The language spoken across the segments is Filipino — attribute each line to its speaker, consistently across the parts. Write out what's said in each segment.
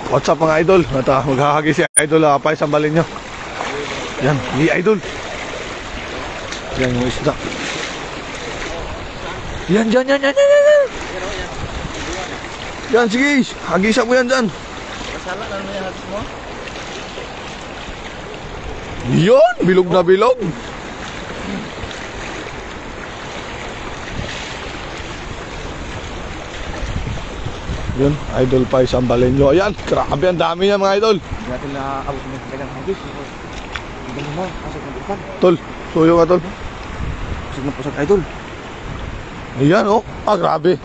Speaker 1: What's up mga idol? At maghahagi si idol pa isang balin nyo. Yan, ni idol. Yan yung isda. Yan. Yan, sige. Hagisa mo yan dyan.
Speaker 2: Masala na naman yung hagis mo?
Speaker 1: Yun, bilog na bilog. Yun, idol pa isang balin nyo. Ayan, grabe ang dami yan mga idol.
Speaker 2: Hindi natin naabot ng kanyang hagis. Hindi mo pasok ng ipan.
Speaker 1: Tol, suyo ka tol.
Speaker 2: Pasok na pasok idol.
Speaker 1: Ayan oh, grabe.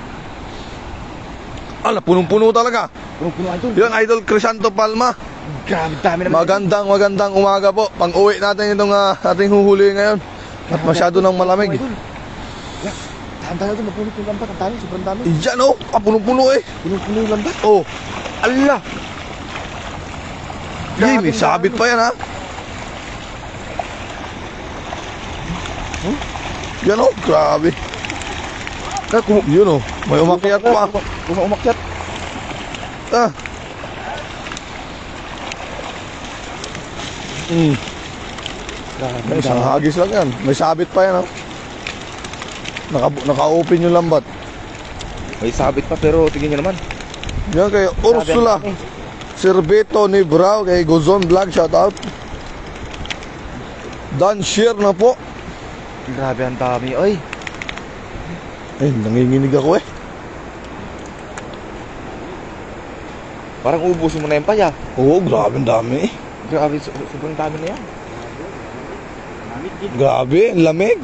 Speaker 1: Ala, punong-puno talaga.
Speaker 2: Puno idol.
Speaker 1: Yun, idol Crisanto Palma.
Speaker 2: Grabe dami naman.
Speaker 1: Magandang umaga po. Pang uwi natin itong ating huhuli ngayon. At masyado nang malamig.
Speaker 2: Ang dami ito, napunit yung lambat. Ang dami, sobrang dami.
Speaker 1: Yan oh, punong-puno eh.
Speaker 2: Puno yung lambat.
Speaker 1: Oh,
Speaker 2: Allah!
Speaker 1: may sabit pa yan ha. Yan oh, grabe. Yun oh, may umakyat pa.
Speaker 2: Umakyat.
Speaker 1: Isang hagis lang yan. May sabit pa yan oh. Naka-open yung lambat.
Speaker 2: May sabit pa pero tingin nyo naman.
Speaker 1: Yan kay Ursula Sirbeto ni Brau, kay Gozon Vlog, shout out. Dan share na po.
Speaker 2: Grabe ang dami oy.
Speaker 1: Nanginginig ako eh.
Speaker 2: Parang ubusin mo na yung paya.
Speaker 1: Oo, grabe ang dami eh.
Speaker 2: Grabe, sobrang dami na yan.
Speaker 1: Grabe, ang lamig.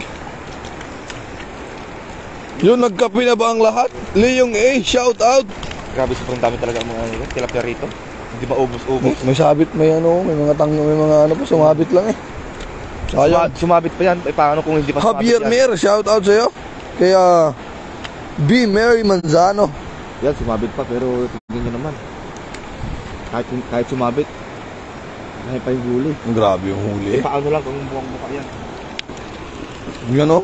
Speaker 1: Yun, nagkape na ba ang lahat? Leong A, shout out.
Speaker 2: Grabe, sobrang dami talaga ang mga tilapia rito. Hindi maubos-ubos.
Speaker 1: May sabit, may mga ano po, sumabit lang eh. Sayang.
Speaker 2: Sumabit pa yan. Paano kung hindi pa sumabit
Speaker 1: Javier
Speaker 2: yan?
Speaker 1: Mer, shout out sa'yo. Kaya B. Mary Manzano.
Speaker 2: Yan, sumabit pa pero tingin nyo naman. Kahit sumabit, dahil pa yung huli.
Speaker 1: Grabe yung huli eh.
Speaker 2: Paano lang kung buwang-buka yan.
Speaker 1: Yan o.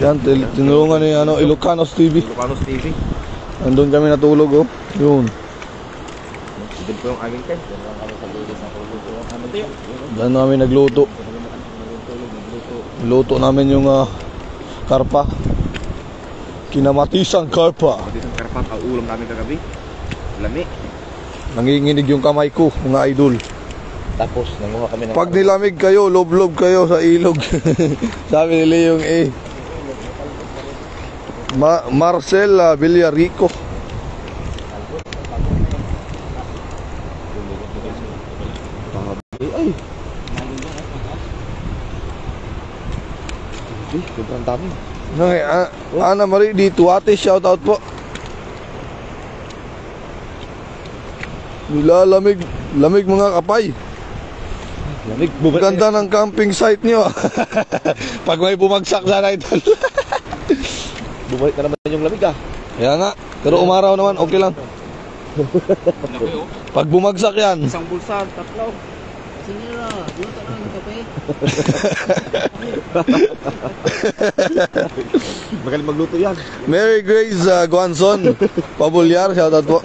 Speaker 1: Yan, tinulungan ni Ilocanos TV.
Speaker 2: Ilocanos TV.
Speaker 1: Andun kami natulog oh. Yun.
Speaker 2: Din po yung aming tent.
Speaker 1: Diyan namin nagluto. Luto namin yung karpa. Kinamatisang karpa.
Speaker 2: Kinamatisang karpa. Ang ulam namin kagabi. Lami.
Speaker 1: Nanginginig yung kamay ko, mga idol.
Speaker 2: Tapos nanguha kami ng...
Speaker 1: Pag nilamig kayo, lob-lob kayo sa ilog. Sabi ni Leong A. Marcel Villarico.
Speaker 2: Ay! Sobrang dami.
Speaker 1: Ana Marie di Tuate, shout out po. Nilalamig mga kapay.
Speaker 2: Lamig.
Speaker 1: Ganda ng camping site nyo. Pag may bumagsak sana idol.
Speaker 2: Bumalik na naman yung lamig ah.
Speaker 1: Kaya nga, pero umaraw naman, okay lang. Pag bumagsak yan.
Speaker 2: Isang bulsa, tatlo.
Speaker 3: Sige na, dito na ng kape.
Speaker 2: Magaling magluto yan.
Speaker 1: Mary Grace Guanzon Pabulyar, shout out po.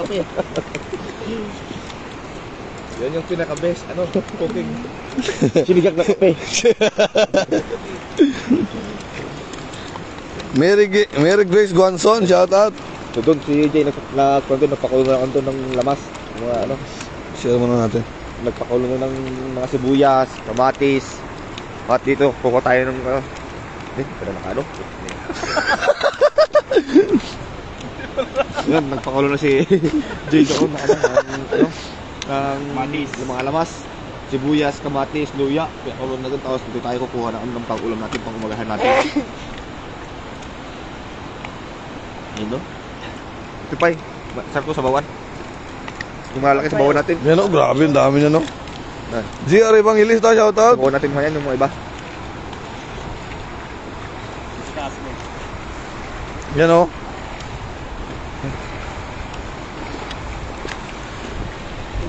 Speaker 2: Yan yung pinaka-best, cooking. Sinigag na kape.
Speaker 1: Mary Grace Guanzon, shout out.
Speaker 2: So doon si AJ nagpakulo na doon ng lamas. Mga
Speaker 1: share muna natin.
Speaker 2: Nagpakulo na ng mga sibuyas, kamatis. At dito, kukuha tayo ng pero nakano. Yan, nagpakulo na si AJ doon ng matis, yung mga lamas, sibuyas, kamatis, luya. Kaya ulam na doon, tapos dito tayo kukuha ng pang-ulam natin, pang-umagahan natin. Ayun no? Ito pa sarap ko sa bawan. Yung malaki sa bawan natin.
Speaker 1: Yan o, grabe, ang dami na no. GR Evangelista, shout out.
Speaker 2: Bawan natin mga yan, yung mga iba.
Speaker 1: Yan o.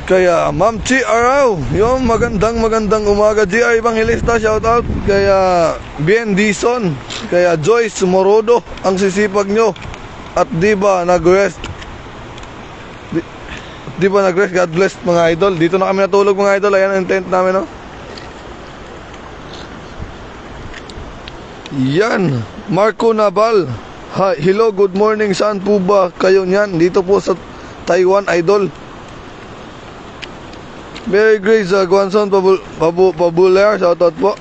Speaker 1: Kaya Ma'am Chi Araw, yung magandang umaga. GR Evangelista, shout out. Kaya Bien Dison, kaya Joyce Morodo, ang sisipag nyo. At di ba nag-rest Di ba nag-rest? God bless mga idol. Dito na kami natulog mga idol. Ayan ang tent namin, no? Yan. Marco Naval. Hi, hello, good morning. Saan po ba kayo niyan? Dito po sa Taiwan, idol. Mary Grace Guanson Pabular. Shoutout po.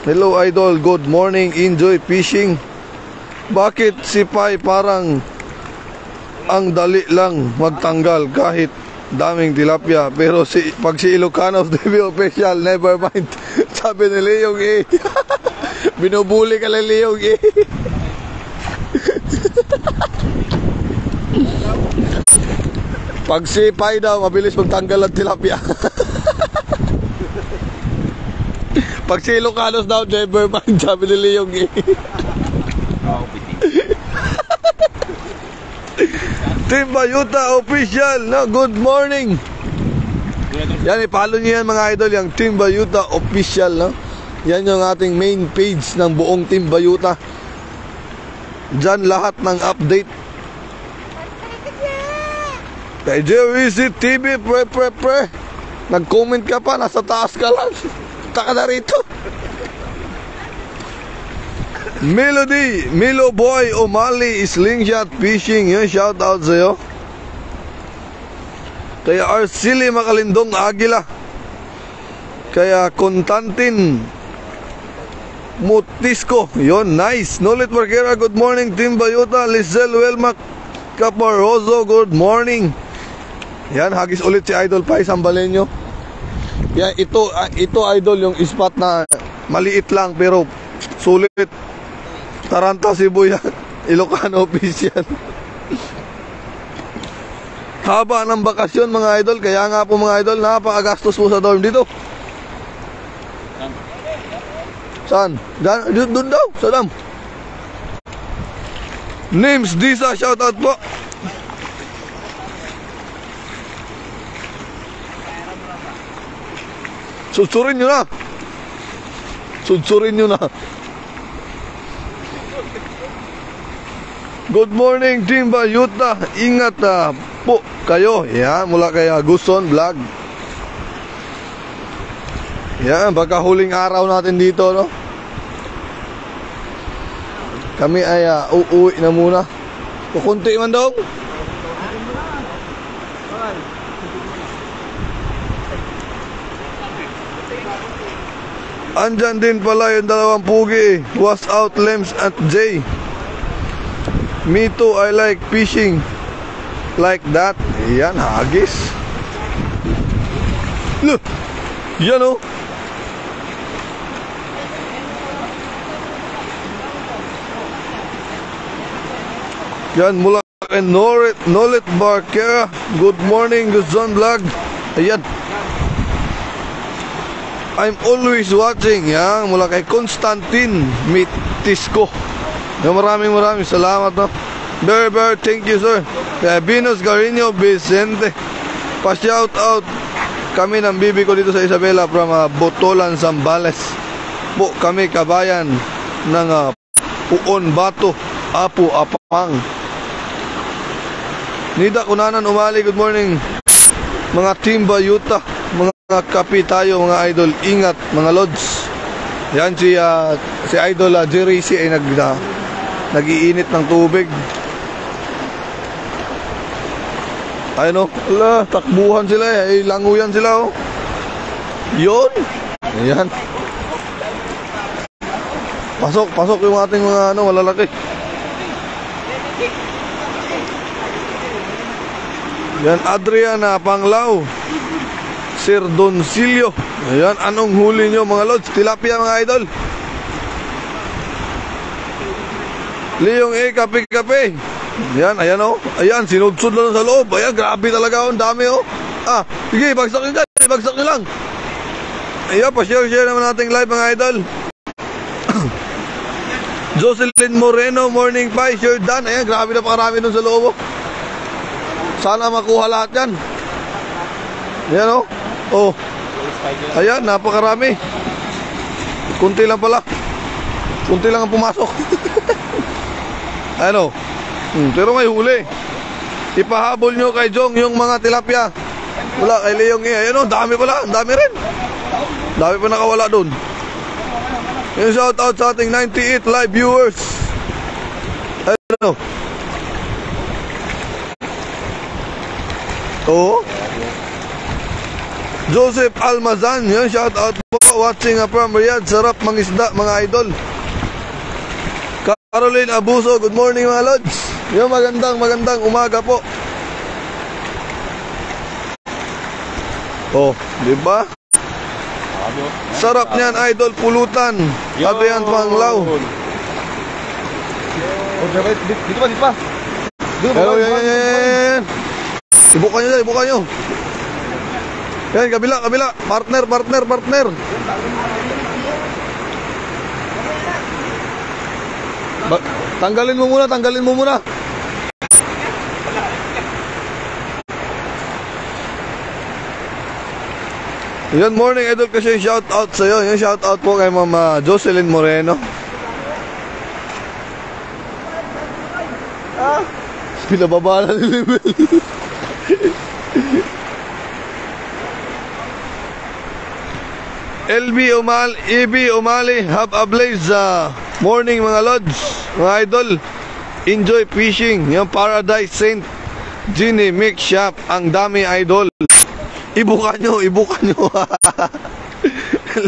Speaker 1: Hello, idol. Good morning. Enjoy fishing. Bakit si Pai parang ang dali lang magtanggal kahit daming tilapia, pero pag si Ilocano TV official, never mind. Sabi ni Leong binubuli ka lang Leong pag si Pai daw mabilis magtanggal ng tilapia. Pag si Ilocanos daw, never mind. Sabi ni Leong Team Bayuta official, no? Good morning. Yan, ipalo niyo yan mga idol, yung Team Bayuta official, no? Yan yung ating main page ng buong Team Bayuta. Diyan lahat ng update. Kay JWC TV, pre. Nag-comment ka pa, nasa taas ka lang. Taka na rito. Melody, Milo Boy, O'Malley, Slingshot Fishing, yun, shout out sa'yo. Kaya Arceli Makalindong Agila. Kaya Constantin Mutisco, yun, nice. Nolit Marquera, good morning. Team Bayuta, Lizelle Welmac Caparoso, good morning. Yan, hagis ulit si Idol Pai Sambalenyo. Yan, ito idol yung spot na maliit lang pero sulit. Taranta, Sibuya, Ilocano official. Haba ng bakasyon mga idol, kaya nga po mga idol, napakagastos po sa dorm dito. Saan? Doon daw, sa dam. Names Disa, shoutout po. Sudsurin nyo na. Sudsurin nyo na. Good morning Team Bayuta. Ingat po kayo. Yan, mula kay Guson Vlog. Yan, baka huling araw natin dito, no? Kami ay uuwi na muna. Kukunti man daw. Andyan din pala yung dalawang pugi. Was out Lems at Jay. Me too, I like fishing like that. Yan, hagis. Look, yan o. Yan, mula kay Nolet Barquera. Good morning, Guzon Vlog. Ayan. I'm always watching. Yan, mula kay Constantin Mitisco. Maraming salamat, no? Bear, thank you sir. Venus Garino Vicente, pa-shout out kami ng bibi ko dito sa Isabela from Botolan, Zambales po. Kami kabayan ng Puon Bato, Apo Apang. Nida Kunanan Umali, good morning mga Team Bayuta, mga kapi tayo mga idol. Ingat mga lods. Yan si Idol Jerry ay nag-iinit ng tubig. Ayun o, takbuhan sila eh, languyan sila oh. Yun. Ayan. Pasok yung ating mga malalaki. Yan, Adriana Panglao, Sir Doncilio. Ayan, anong huli nyo mga lods? Tilapia mga idol. Leong kape. Ayan, ayan o. Ayan, sinudsud lang sa loob. Ayan, grabe talaga o, ang dami o. Sige, bagsak nyo dyan. Bagsak nyo lang. Ayan, pa-share naman nating live mga idol. Jocelyn Moreno, morning pie, sure done. Ayan, grabe na pakarami dun sa loob o. Sana makuha lahat yan. Ayan o. Oh. Ayan, napakarami. Kunti lang pala. Kunti lang ang pumasok. Ano? Pero may huli. Ipahabol nyo kay Jong yung mga tilapia. Wala, kay Leong Ayun o, dami pala. Dami rin. Dami pa nakawala dun. Yung shout out sa ating 98 live viewers. Ano? Oo. Joseph Almazan, yung shout out po. Watching from Riyadh. Sarap mangisda mga idol. Caroline Abuso, good morning mga lods. Yung magandang umaga po. Oh, di ba? Sarap niyan idol, pulutan. Adrian Panglao.
Speaker 2: Dito pa.
Speaker 1: Pero yan. Ibukan nyo. Yan, kabila. Partner. Tanggalin mo muna. Good morning idol, kasi shout out sa'yo. Yung shout out po kay Mama Jocelyn Moreno. Pinababa na ni level. EB Umali, have a blaze morning mga lods, mga idol. Enjoy fishing. Yung Paradise Saint Ginny Mix Shop, ang dami idol. Ibuka nyo.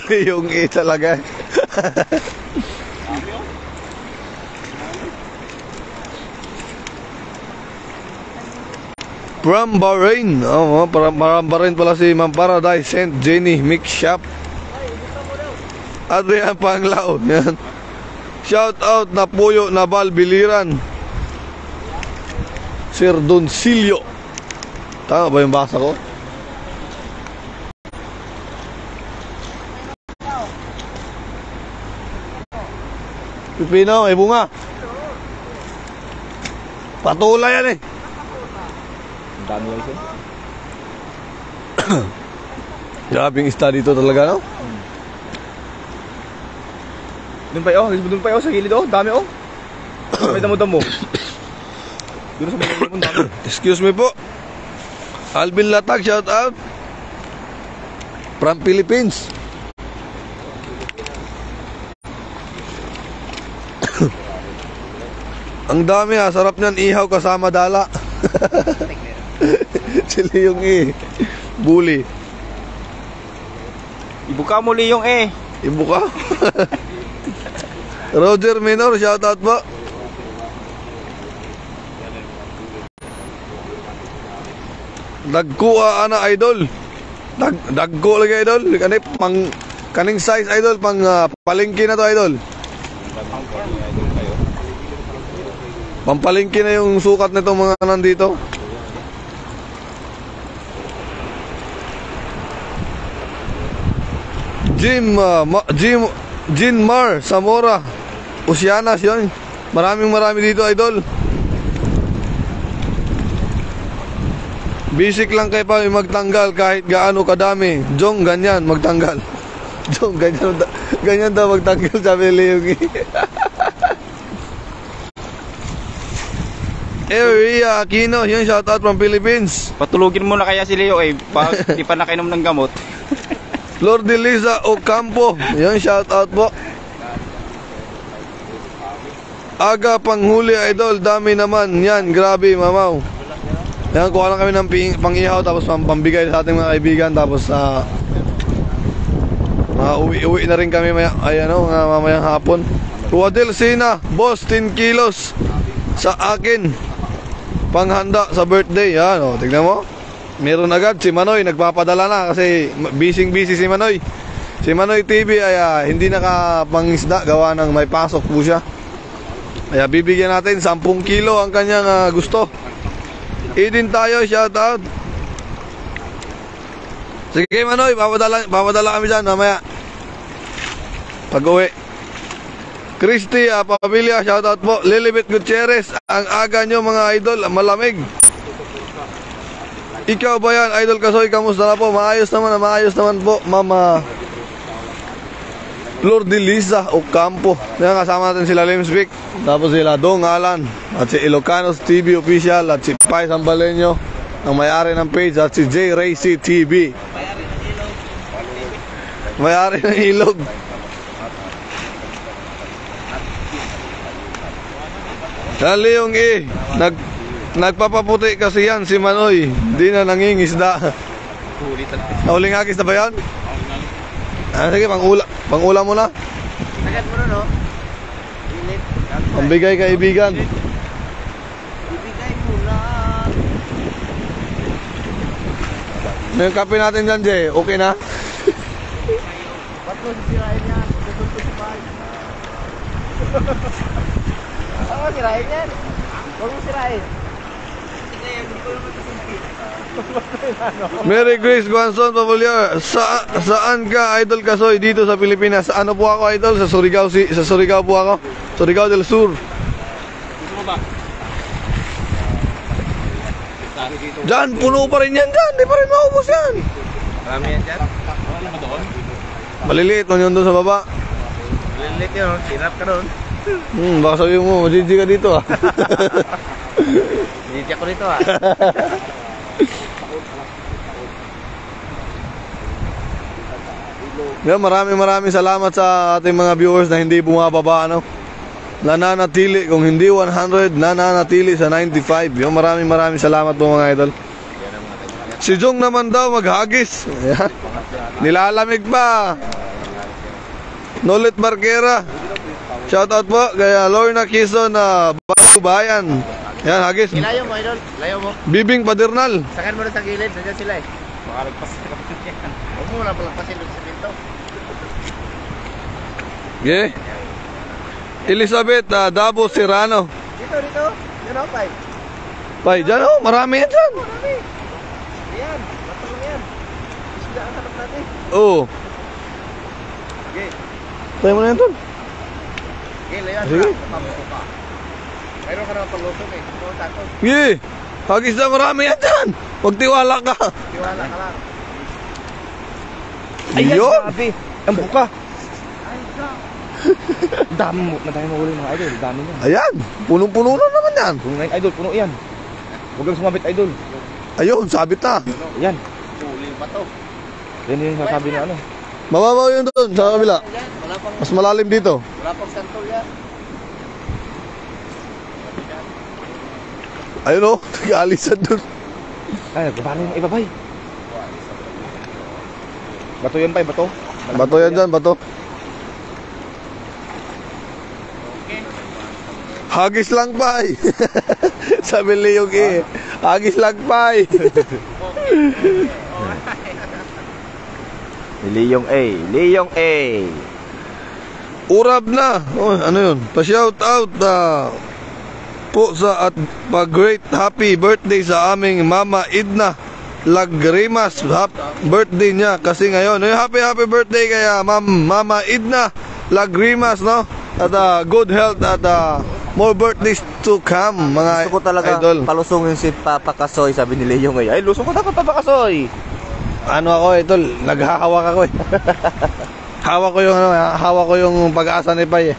Speaker 1: Yung talaga. From Bahrain. From Bahrain pala si Ma'am Paradise Saint Jenny Mix Shop. Adrian Panglao. Yan. Shout out na Puyo Nabal Biliran. Sir Doncilio. Tama ba yung basa ko? Pipino, ay bunga. Patula yan eh.
Speaker 2: Dami lang siya.
Speaker 1: Grabing isda dito talaga, no?
Speaker 2: Doon pa yun sa gilid dami May damo-damo. Doon sa may damo.
Speaker 1: Excuse me po. Alvin Latag, shout out. From Philippines. Ang dami sarap niyan, ihaw kasama dala. Sila yung bully.
Speaker 2: Ibuka mo Leong
Speaker 1: Ibuka. Roger Minor, shout out po. Dagko ana idol. Dagko lagi idol. Kaning size idol pang palengke na to idol. Pampalingki na yung sukat nitong mga nandito. Jinmar Zamora Oceanas yun. Marami dito idol. Basic lang kayo pa magtanggal kahit gaano kadami. Jong ganyan magtanggal. Jong ganyan daw magtanggal, sabi Leong. Area Aquino, yung shout out from Philippines.
Speaker 2: Patulugin mo na kaya si Leo pag di pa nakainom ng gamot.
Speaker 1: Flor de Liza Ocampo, yung shout out po. Aga panghuli idol, dami naman yan, grabe mamaw. Yan, kuha lang kami ng pang-ihaw tapos pambigay sa ating mga kaibigan, tapos uwi na rin kami mamayang hapon. Ruadel Sina, boss 10 kilos sa akin. Panghanda sa birthday. Yan, tignan mo. Meron agad si Manoy, nagpapadala na kasi busy si Manoy. Si Manoy TV ay hindi nakapangisda, gawa ng may pasok po siya. Kaya bibigyan natin 10 kilo ang kanyang gusto. Idin tayo, shout out. Sige Manoy, papadala kami dyan mamaya pag-uwi. Christy Pamilya, shoutout po. Lilibet Gutierrez, ang aga nyo mga idol, malamig. Ikaw ba yan, Idol Kasoy, kamusta na po? Maayos naman po, Mama Flor de Lisa Ocampo. Yan, kasama natin sila Limspeak. Tapos sila Dong Alan. At si Ilocanos TV Official. At si Pai Sambaleño, ang may-ari ng page. At si J. Racy TV. May-ari ng ilog. Yan, Leong E. Nagpapaputi kasi yan si Manoy. Di na nangingisda. Huling agis na ba yan? Sige, pang-ulam mo na.
Speaker 3: Agad mo rin, no? Init.
Speaker 1: Pambigay kaibigan.
Speaker 3: Ibigay mo na.
Speaker 1: Yung kape natin dyan, Jay. Okay na?
Speaker 3: Ba't mo sisirain yan? Tutunto sa bahay. Saan mo sirain yan? Huwag mo sirain. Sige, hindi ko naman kasimpi.
Speaker 1: Mary Grace Guanzon Pavoliar. Saan ka, Idol Kasoy, dito sa Pilipinas? Ano po ako, Idol? Sa Surigao po ako. Surigao del Sur. Diyan, puno pa rin yan dyan. Di pa rin maubos yan.
Speaker 2: Marami yan dyan.
Speaker 1: Maliliit man yun doon sa baba.
Speaker 2: Lilit yun, sinap ka doon.
Speaker 1: Baka sabihin mo, GG ka dito ah.
Speaker 2: Hindi ako dito ah.
Speaker 1: Yan, maraming salamat sa ating mga viewers na hindi bumababa, ano? Nananatili, kung hindi 100, nananatili sa 95. Yung maraming salamat po mga idol. Si Jong naman daw maghagis. Ayan. Nilalamig pa. Nolit Marquera. Shoutout po kaya Lorna Quezon na Bayan. Yan, hagis.
Speaker 3: Ilayo mo, Idol. Ilayo mo.
Speaker 1: Bibing Padernal.
Speaker 3: Sakan mo na sa gilid. Nandiyan sila eh. Makalagpas sa kapatid yan. Huwag mo na palagpasin doon sa pinto.
Speaker 1: Yeah. Elizabeth Dabo Serrano.
Speaker 3: Dito. Yan o, Pai.
Speaker 1: Pai, dyan oh, marami yan dyan.
Speaker 3: Marami. Ayan. Matulong yan. Isda ang hanap natin.
Speaker 1: Oo.
Speaker 3: Okay.
Speaker 1: Tayo mo na yan dun.
Speaker 3: Okay, layan.
Speaker 1: Sige.
Speaker 3: Papamuko pa. Mayroon ka naman palusok eh. Ito ang takot.
Speaker 1: Yeah. Hagis na marami yan dyan. Huwag tiwala ka.
Speaker 3: Tiwala ka lang.
Speaker 1: Yun.
Speaker 2: Grabe. Ang buka.
Speaker 3: Ay, God.
Speaker 2: Dami mo. Madami mo ulit mga idol. Dami yan.
Speaker 1: Ayan. Punong-puno na naman yan.
Speaker 2: Puno na yung idol. Puno yan. Huwag lang sumabit idol.
Speaker 1: Ayun, sabit na.
Speaker 2: Yan.
Speaker 3: Huli pa to.
Speaker 2: Yan yung sasabi na ano.
Speaker 1: Mababaw yun doon sa kabila.
Speaker 3: Ayan, wala pang,
Speaker 1: Mas malalim dito.
Speaker 3: wala pang santol yan.
Speaker 1: Ayun oh, nag-aalisan doon.
Speaker 2: Ay, paano yung iba bay? Bato yan bay, bato.
Speaker 1: Bato yan dyan, bato. Hagis lang pay. Sabi Leong eh. Hagis lang pay.
Speaker 2: Leong A. Leong A.
Speaker 1: Urab na. Oh, ano yun? Pa-shout out po sa at pa-great happy birthday sa aming Mama Idna Lagrimas. Birthday niya kasi ngayon. Happy birthday kaya Mama Idna Lagrimas, no? At good health at more birthdays to come, mga
Speaker 2: Gusto ko talaga
Speaker 1: idol.
Speaker 2: palusongin si Papa Kasoy, sabi ni Leong A. Ay, lusong ko dapat Papa Kasoy.
Speaker 1: Ano ako, idol? Naghahawak ako eh. Hawak ko yung pag-asa ni Pai eh.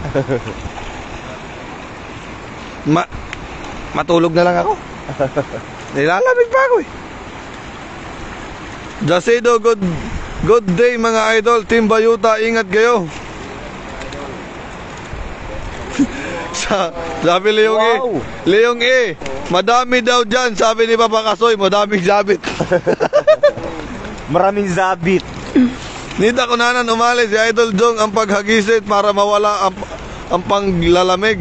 Speaker 1: Matulog na lang ako. Nilalamig pa ako eh. Jacedo, good day mga idol. Team Bayuta, ingat kayo. Sabi Leong E.
Speaker 2: Wow.
Speaker 1: Leong E, madami daw dyan. Sabi ni Papa Kasoy, madaming sabit.
Speaker 2: Maraming zabit.
Speaker 1: Nita ko nanan umalis si Idol Jong ang paghagisit para mawala ang panglalamig.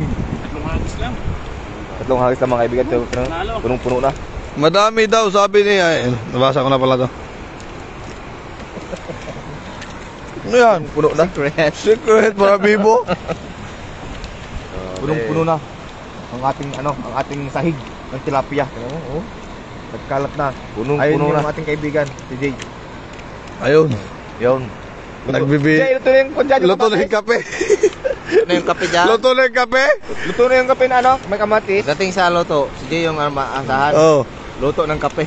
Speaker 2: Tatlong hagis lang mga kaibigan. Punong-puno na.
Speaker 1: Madami daw sabi niya. Nabasa ko na pala to. Ano yan?
Speaker 2: Puno na.
Speaker 1: Secret para bibo.
Speaker 2: Punong-puno na. Ang ating sahig ng tilapia. Oo. Nagkalat na. Punong-puno na. Ayun yung ating kaibigan, si Jay.
Speaker 1: Ayun.
Speaker 2: Yun.
Speaker 1: Nagbibi.
Speaker 2: Jay, luto na yung kundyan.
Speaker 1: Luto na yung kape.
Speaker 3: Ano yung kape dyan?
Speaker 1: Luto na yung kape?
Speaker 2: Luto na yung kape na ano? May kamatis.
Speaker 3: Dating sa loto, si Jay yung asahan.
Speaker 1: Oh.
Speaker 2: Luto ng kape.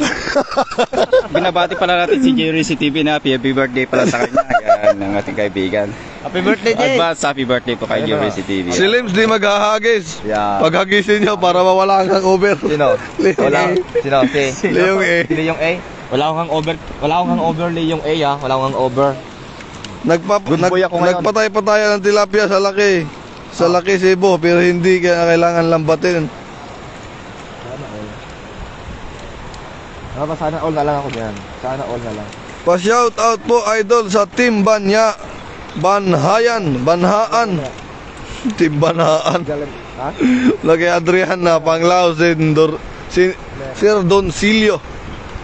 Speaker 4: Binabati pala natin si Jerry si TV na happy birthday pala sa kanya. Yan ang ating kaibigan.
Speaker 3: Happy birthday, Jay.
Speaker 4: Advance happy birthday po kay
Speaker 2: Ayun na.
Speaker 4: UBC TV.
Speaker 1: Si Lims di maghahagis.
Speaker 2: Yeah.
Speaker 1: Paghagisin nyo para mawala ang hangover.
Speaker 2: Sino? Wala. Sino? Si
Speaker 1: Leong A.
Speaker 2: Si Leong A. Wala akong hangover. Wala akong hangover, Leong A, ha. Wala akong hangover. Good boy ako ngayon.
Speaker 1: Nagpatay-pataya ng tilapia sa laki. Sa laki Cebu, pero hindi kaya kailangan lambatin.
Speaker 2: Sana all na lang ako diyan. Sana all na lang.
Speaker 1: Pa-shout out po idol sa Team Banhaan. Team Banhaan.
Speaker 2: Ha?
Speaker 1: Lagi Adrian na Panglao, Sir Doncilio.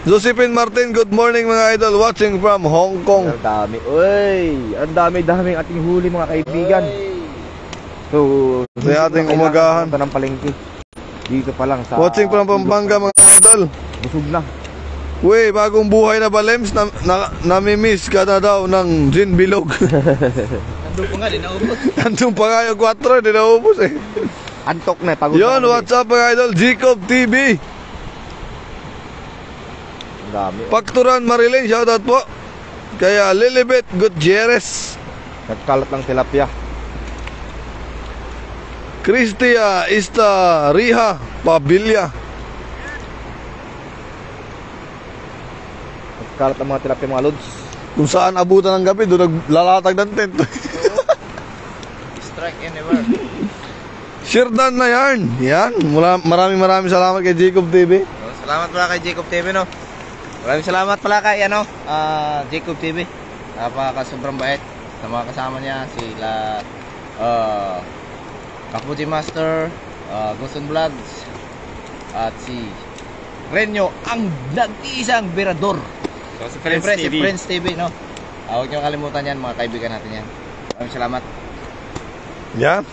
Speaker 1: Josephine Martin, good morning mga idol, watching from Hong Kong.
Speaker 2: Ang dami. Uy, ang dami-daming ating huli mga kaibigan. So,
Speaker 1: Sa ating umagahan.
Speaker 2: Ito ng palengke. Dito pa lang sa
Speaker 1: Watching from Pampanga mga idol.
Speaker 2: busog na.
Speaker 1: Wey, bagong buhay na ba Lems? Namimiss ka na daw ng gin bilog.
Speaker 3: Nandun pa nga, di naubos.
Speaker 1: Nandun pa nga yung 4, di naubos eh.
Speaker 2: Antok na, pagod
Speaker 1: Yon,
Speaker 2: na.
Speaker 1: what's up mga idol? Jacob TV.
Speaker 2: Ang dami.
Speaker 1: Pakturan Marilyn, shoutout po. Kaya Lilibet Gutierrez.
Speaker 2: Nagkalat ng tilapia.
Speaker 1: Cristia Ista Riha Pabilia.
Speaker 2: Nagkalat ng mga tilapia mga lods.
Speaker 1: Kung saan abutan ng gabi, doon naglalatag ng tent.
Speaker 3: Strike anywhere.
Speaker 1: Shirdan na yarn. Yan. Maraming salamat kay Jacob TV.
Speaker 3: Salamat pala kay Jacob TV, no? Maraming salamat pala kay, Jacob TV. Napaka-sobrang bait sa mga kasama niya. Sila, Kapuji Master, Guson Vlogs, at si Renyo, ang nag-iisang berador.
Speaker 4: So, si
Speaker 3: Siyempre, si Friends TV, no? Huwag niyo kalimutan yan, mga kaibigan natin yan. Maraming salamat.
Speaker 1: Yan.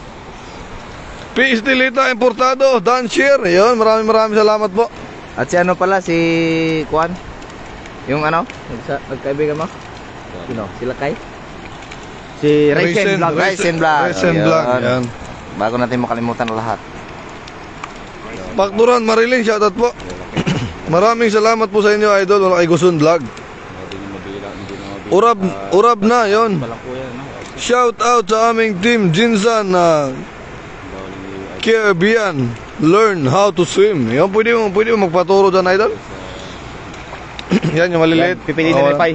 Speaker 1: PSD Lita Importado, Dan Shear. Yun, maraming salamat po.
Speaker 3: At si ano pala, si Juan? Yung nagkaibigan mo? Sino? Sila Kai?
Speaker 2: Si Raisin Vlog.
Speaker 3: Raisin Vlog.
Speaker 1: Raisin Vlog. Yan.
Speaker 3: Bago natin makalimutan ang lahat.
Speaker 1: Pakturan Marilyn, shoutout po. Maraming salamat po sa inyo idol. Wala kay Guson Vlog. Urab na, yon. Shout out sa aming team Jinsan na Caribbean. Learn how to swim. Yan, pwede mo magpaturo dyan idol. Yan, yung maliliit.
Speaker 2: Pipiliin ng lipay.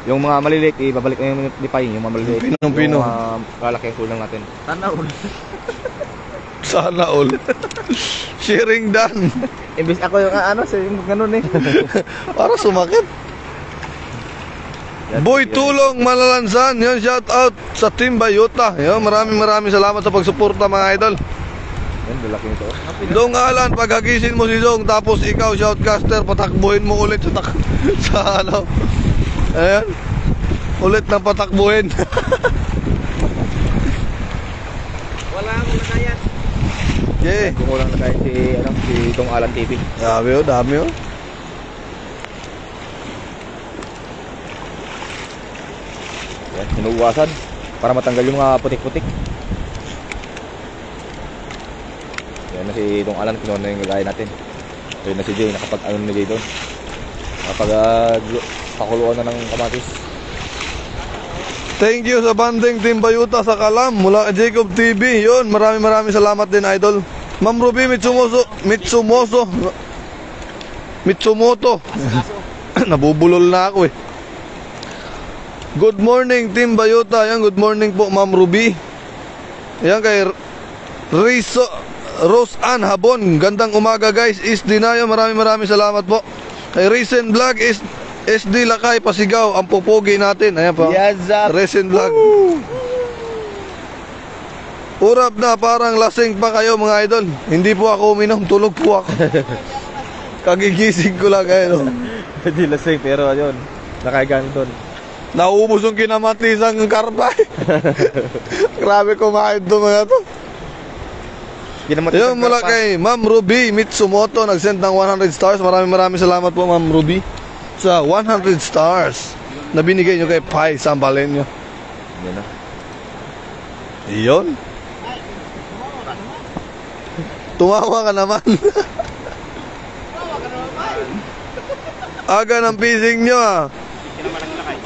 Speaker 2: Yung mga maliliit, ibabalik na yung lipay. Yung mga maliliit.
Speaker 1: Pinong-pino.
Speaker 2: Yung mga kalaki, kulang natin.
Speaker 1: Sana all. Sharing done.
Speaker 3: Imbis ako yung yung ganun eh.
Speaker 1: Para sumakit. Boy Tulong Malalansan. Yan, shout out sa Team Bayota. Yan, maraming salamat sa pagsuporta mga idol.
Speaker 2: Yan, lalaki nito.
Speaker 1: Dong Alan, paghagisin mo si Dong, tapos ikaw, shoutcaster, patakbuhin mo ulit sa ano. Ayan. Ulit na patakbuhin.
Speaker 3: Wala akong nakayan.
Speaker 1: Okay.
Speaker 2: Kumulang na kahit si Dong Alan TV.
Speaker 1: Dami oh.
Speaker 2: Yan, hinuuwasan para matanggal yung mga putik-putik. Yan na si Dong Alan, kinuha na yung gagaya natin. Yan na si Jay, nakapag-ano na Jay doon. Pakuluan na ng kamatis.
Speaker 1: Thank you sa banding Team Bayuta sa Kalam mula kay Jacob TV. Yun, maraming salamat din idol. Ma'am Ruby Mitsumoto. Nabubulol na ako eh. Good morning Team Bayuta. Yan, good morning po Ma'am Ruby. Yan kay Rose Ann Habon. Gandang umaga guys. SD na yun. Maraming salamat po. Kay Recent Vlog is SD Lakay Pasigaw. Ang pupogi natin. Ayan po. Recent Vlog. Urap na, parang lasing pa kayo mga idol. Hindi po ako uminom, tulog po ako. Kagigising ko lang ngayon.
Speaker 2: Hindi lasing pero yun, nakahigan doon.
Speaker 1: Nauubos yung kinamatisang karpa. Grabe kumain to mga to. Yun mula kay Ma'am Ruby Mitsumoto, nag-send ng 100 stars. Maraming salamat po Ma'am Ruby sa 100 stars na binigay nyo kay Pai Sambalenyo.
Speaker 2: Yan na.
Speaker 1: Iyon. Tumawa ka naman. Aga ng pising nyo ah.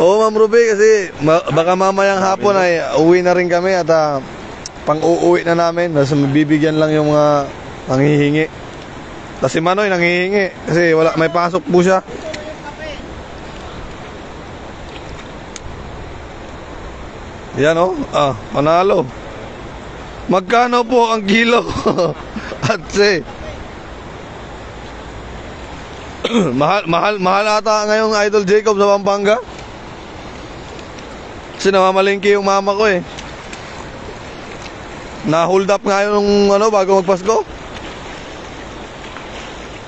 Speaker 1: Oo, Ma'am Ruby, kasi baka mamayang hapon ay uwi na rin kami at pang-uuwi na namin. Tapos bibigyan lang yung mga nanghihingi. Tapos si Manoy nanghihingi kasi wala, may pasok po siya. Yan oh, panalo. Magkano po ang kilo? Atse. mahal ata ngayon Idol Jacob sa Pampanga. Kasi namamalingki yung mama ko eh. Na-hold up nga yung bago magpasko.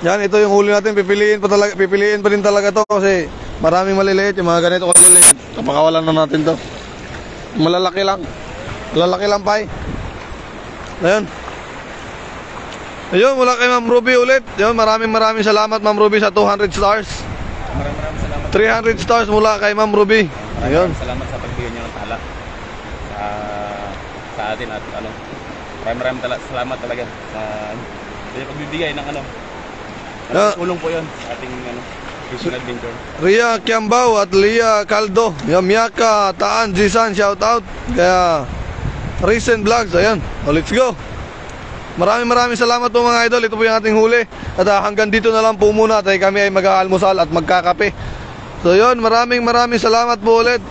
Speaker 1: Yan, ito yung huli natin. Pipiliin pa rin talaga to kasi maraming maliliit. Yung mga ganito kaliliit. Kapakawalan na natin to. Malalaki lang. Malalaki lang pa eh. Ayun. Ayun, mula kay Ma'am Ruby ulit. Ayun, maraming salamat Ma'am Ruby sa 200 stars.
Speaker 4: Maraming salamat.
Speaker 1: 300 stars mula kay Ma'am Ruby. Ayun.
Speaker 4: Maraming salamat sa pagbigay niyo ng tala sa atin at maraming salamat talaga sa pagbibigay ng tulong po 'yon sa ating fishing adventure.
Speaker 1: Ria Kiambao at Lia Caldo. Yamyaka, Taan, Jisan, shout out. Kaya recent vlogs, ayan. Let's go. Maraming salamat po mga idol. Ito po yung ating huli. At hanggang dito na lang po muna. Tayo kami ay mag-aalmusal at magkakape. So yun, maraming salamat po ulit.